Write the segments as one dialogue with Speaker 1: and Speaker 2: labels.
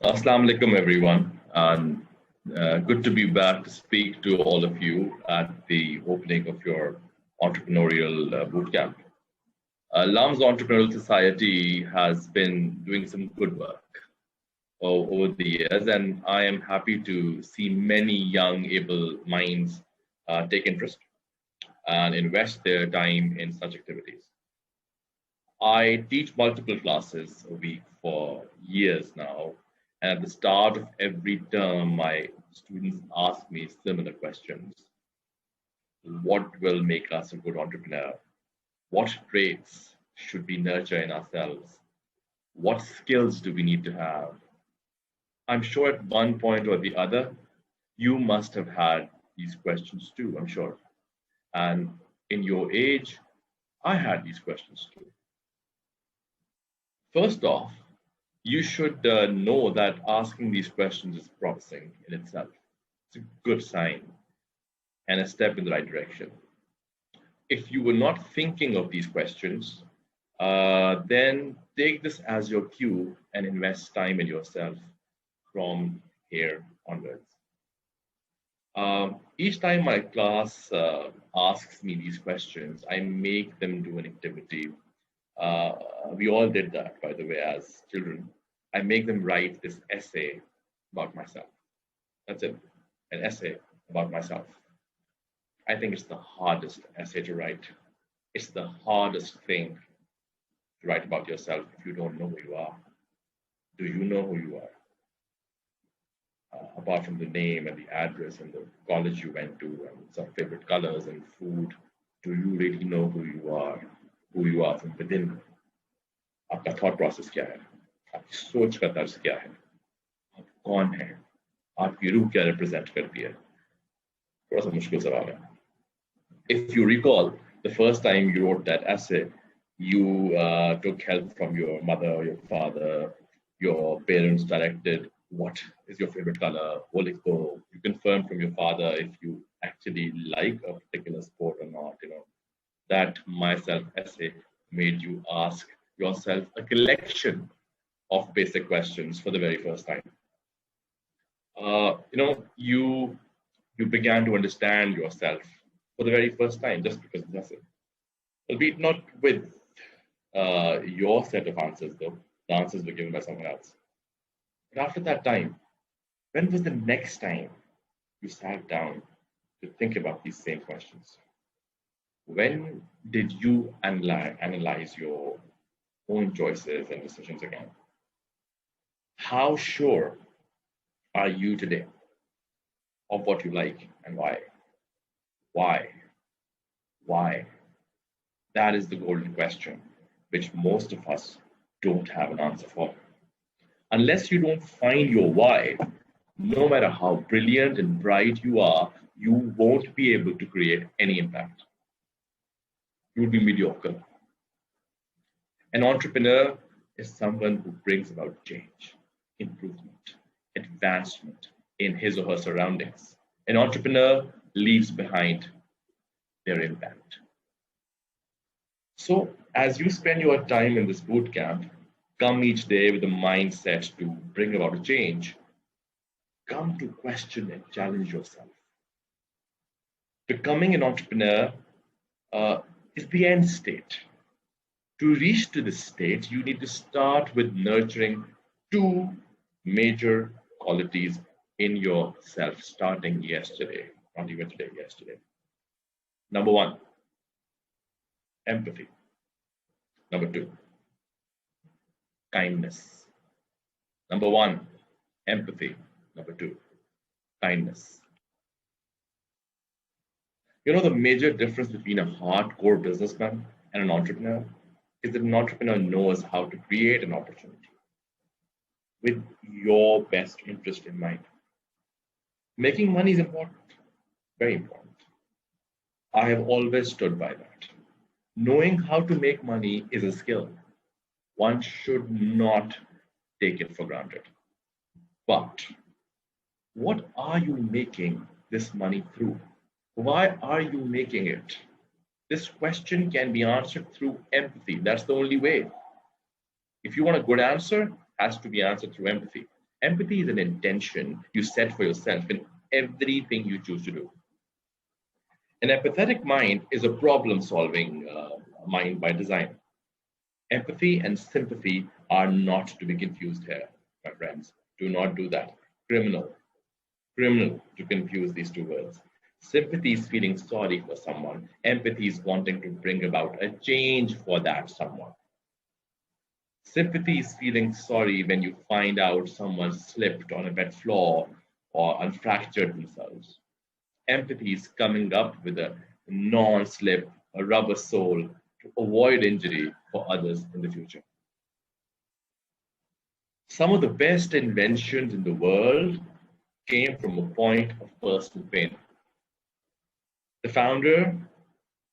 Speaker 1: Assalamu alaikum, everyone, and good to be back to speak to all of you at the opening of your entrepreneurial bootcamp. LUMS Entrepreneurial Society has been doing some good work over the years, and I am happy to see many young, able minds take interest and invest their time in such activities. I teach multiple classes a week for years now. And at the start of every term, my students ask me similar questions. What will make us a good entrepreneur? What traits should we nurture in ourselves? What skills do we need to have? I'm sure at one point or the other, you must have had these questions too, I'm sure. And in your age, I had these questions too. First off, you should know that asking these questions is promising in itself. It's a good sign and a step in the right direction. If you were not thinking of these questions, then take this as your cue and invest time in yourself from here onwards. Each time my class asks me these questions, I make them do an activity. We all did that, by the way, as children. I make them write this essay about myself. That's it, an essay about myself. I think it's the hardest essay to write. It's the hardest thing to write about yourself if you don't know who you are. Do you know who you are? Apart from the name and the address and the college you went to and some favorite colors and food, do you really know who you are from within? आपका thought process क्या है? आपकी सोच का तर्ज क्या है? आप कौन है? आपकी रूह क्या represent करती है? थोड़ा सा मुश्किल सवाल है. If you recall, the first time you wrote that essay, you took help from your mother, your father, your parents directed what is your favorite color, you confirmed from your father if you actually like a particular sport or not. That myself essay made you ask yourself a collection of basic questions for the very first time. You began to understand yourself for the very first time just because of this. Albeit not with your set of answers, though. The answers were given by someone else. But after that time, when was the next time you sat down to think about these same questions? When did you analyze your own choices and decisions again? How sure are you today of what you like and why? Why? That is the golden question, which most of us don't have an answer for. Unless you don't find your why, no matter how brilliant and bright you are, you won't be able to create any impact. You will be mediocre. An entrepreneur is someone who brings about change, improvement, advancement in his or her surroundings. An entrepreneur leaves behind their impact. So, as you spend your time in this boot camp, come each day with a mindset to bring about a change. Come to question and challenge yourself. Becoming an entrepreneur is the end state. To reach to this state, you need to start with nurturing two major qualities in yourself, starting yesterday, not even today, yesterday. Number one, empathy. Number two, kindness. Number one, empathy. Number two, kindness. The major difference between a hardcore businessman and an entrepreneur is that an entrepreneur knows how to create an opportunity with your best interest in mind. Making money is important, very important. I have always stood by that. Knowing how to make money is a skill. One should not take it for granted. But what are you making this money through? Why are you making it? This question can be answered through empathy. That's the only way. If you want a good answer, it has to be answered through empathy. Empathy is an intention you set for yourself in everything you choose to do. An empathetic mind is a problem solving mind by design. Empathy and sympathy are not to be confused here, my friends. Do not do that. Criminal. Criminal to confuse these two words. Sympathy is feeling sorry for someone. Empathy is wanting to bring about a change for that someone. Sympathy is feeling sorry when you find out someone slipped on a wet floor or unfractured themselves. Empathy is coming up with a non-slip, a rubber sole to avoid injury for others in the future. Some of the best inventions in the world came from a point of personal pain. The founder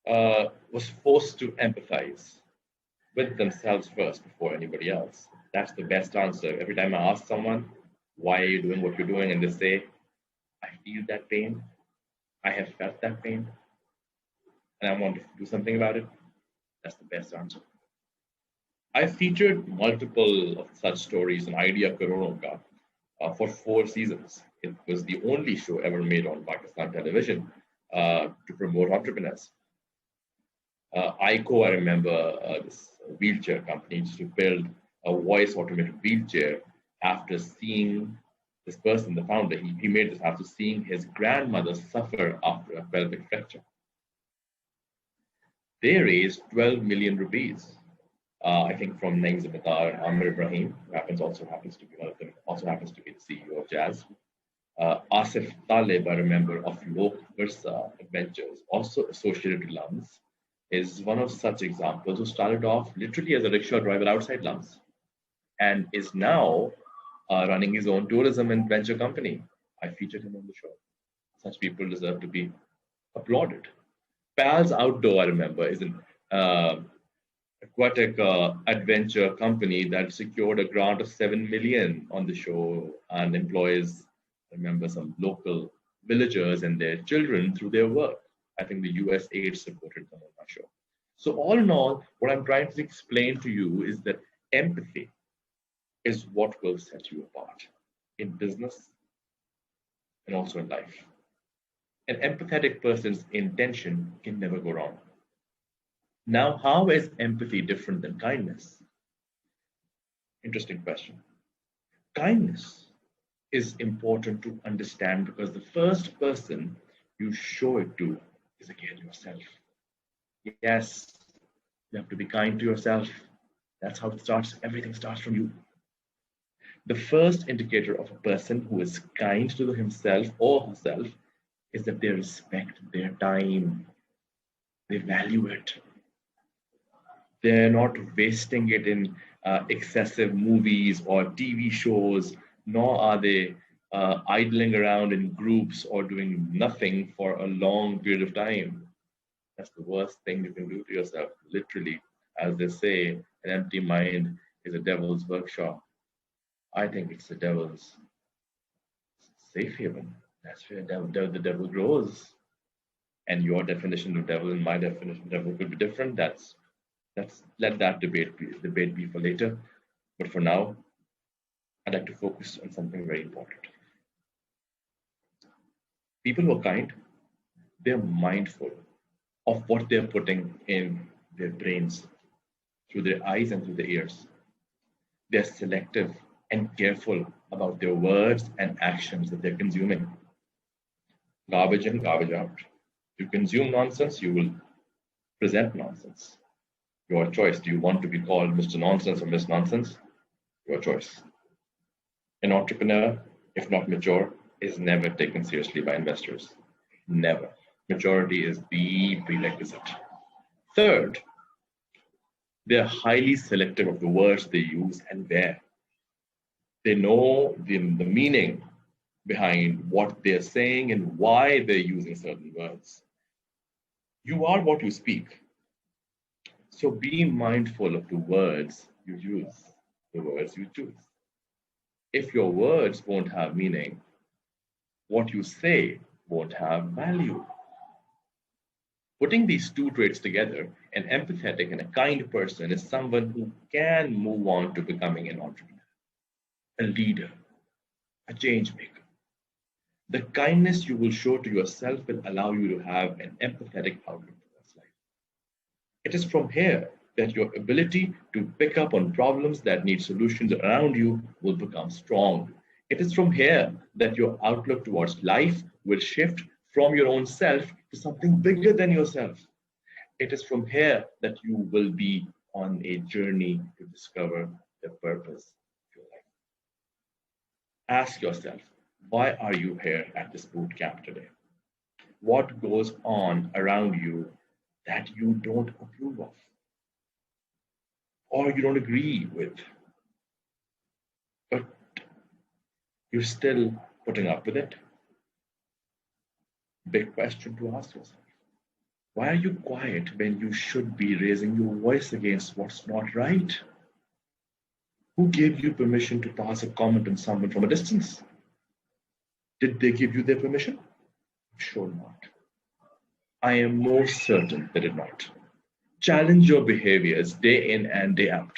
Speaker 1: was forced to empathize with themselves first before anybody else. That's the best answer. Every time I ask someone, why are you doing what you're doing? And they say, I feel that pain. I have felt that pain. And I want to do something about it. That's the best answer. I featured multiple of such stories in Idea Corona for 4 seasons. It was the only show ever made on Pakistan television to promote entrepreneurs. ICO, I remember this wheelchair company used to build a voice automated wheelchair after seeing this person, the founder, he made this after seeing his grandmother suffer after a pelvic fracture. They raised 12 million rupees, I think, from Naeem Zabatar and Amir Ibrahim, who also happens to be one of them, also happens to be the CEO of Jazz. Asif Talib, I remember, of Lok Versa Adventures, also associated with LUMS, is one of such examples who started off literally as a rickshaw driver outside LUMS and is now running his own tourism and venture company. I featured him on the show. Such people deserve to be applauded. Pals Outdoor, I remember, is an aquatic adventure company that secured a grant of 7 million on the show and employs, I remember, some local villagers and their children through their work. I think the US aid supported them on that show. So all in all, what I'm trying to explain to you is that empathy is what will set you apart in business and also in life. An empathetic person's intention can never go wrong. Now, how is empathy different than kindness? Interesting question. Kindness is important to understand because the first person you show it to is again yourself. Yes, you have to be kind to yourself. That's how it starts. Everything starts from you. The first indicator of a person who is kind to himself or herself is that they respect their time. They value it. They're not wasting it in excessive movies or TV shows, nor are they idling around in groups or doing nothing for a long period of time. That's the worst thing you can do to yourself. Literally, as they say, an empty mind is a devil's workshop. I think it's the devil's safe haven. That's where the devil grows. And your definition of devil and my definition of devil could be different. Let's let that debate be for later. But for now, I'd like to focus on something very important. People who are kind, they're mindful of what they're putting in their brains, through their eyes and through their ears. They're selective and careful about their words and actions that they're consuming. Garbage in, garbage out. You consume nonsense, you will present nonsense. Your choice. Do you want to be called Mr. Nonsense or Miss Nonsense? Your choice. An entrepreneur, if not mature, is never taken seriously by investors. Never. Maturity is the prerequisite. Third, they're highly selective of the words they use and where. They know the meaning behind what they're saying and why they're using certain words. You are what you speak. So be mindful of the words you use, the words you choose. If your words won't have meaning, what you say won't have value. Putting these two traits together, an empathetic and a kind person is someone who can move on to becoming an entrepreneur, a leader, a change maker. The kindness you will show to yourself will allow you to have an empathetic outlook towards life. It is from here that your ability to pick up on problems that need solutions around you will become strong. It is from here that your outlook towards life will shift from your own self to something bigger than yourself. It is from here that you will be on a journey to discover the purpose of your life. Ask yourself, why are you here at this boot camp today? What goes on around you that you don't approve of or you don't agree with, but you're still putting up with it? Big question to ask yourself. Why are you quiet when you should be raising your voice against what's not right? Who gave you permission to pass a comment on someone from a distance? Did they give you their permission? Sure not. I am more certain they did not. Challenge your behaviors day in and day out.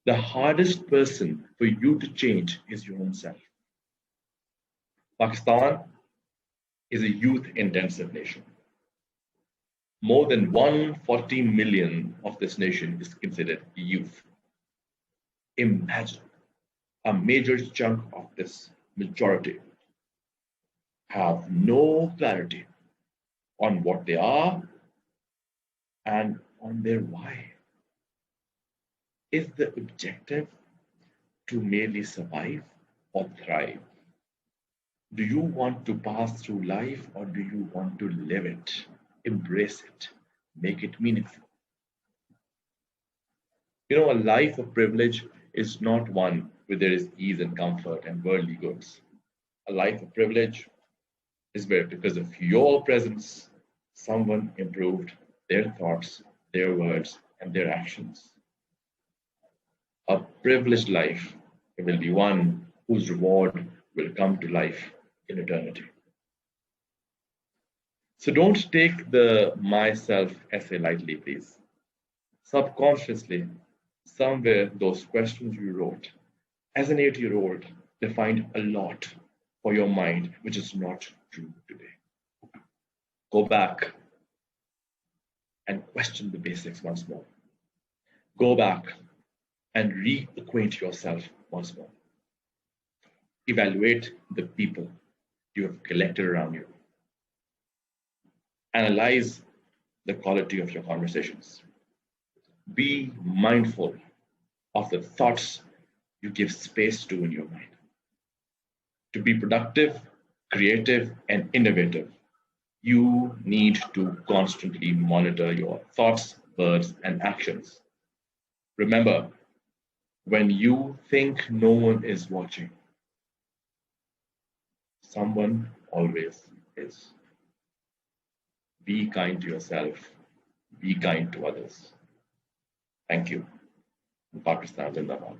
Speaker 1: The hardest person for you to change is your own self. Pakistan is a youth-intensive nation. More than 140 million of this nation is considered youth. Imagine a major chunk of this majority have no clarity on what they are and on their why. Is the objective to merely survive or thrive? Do you want to pass through life or do you want to live it, embrace it, make it meaningful? You know, a life of privilege is not one where there is ease and comfort and worldly goods. A life of privilege is where, because of your presence, someone improved their thoughts, their words, and their actions. A privileged life will be one whose reward will come to life in eternity. So don't take the myself essay lightly, please. Subconsciously, somewhere those questions you wrote as an 8-year-old defined a lot for your mind, which is not true today. Go back and question the basics once more. Go back and reacquaint yourself once more. Evaluate the people you have collected around you. Analyze the quality of your conversations. Be mindful of the thoughts you give space to in your mind. To be productive, creative, and innovative, you need to constantly monitor your thoughts, words, and actions. Remember, when you think no one is watching, someone always is. Be kind to yourself. Be kind to others. Thank you. Pakistan Zindabad.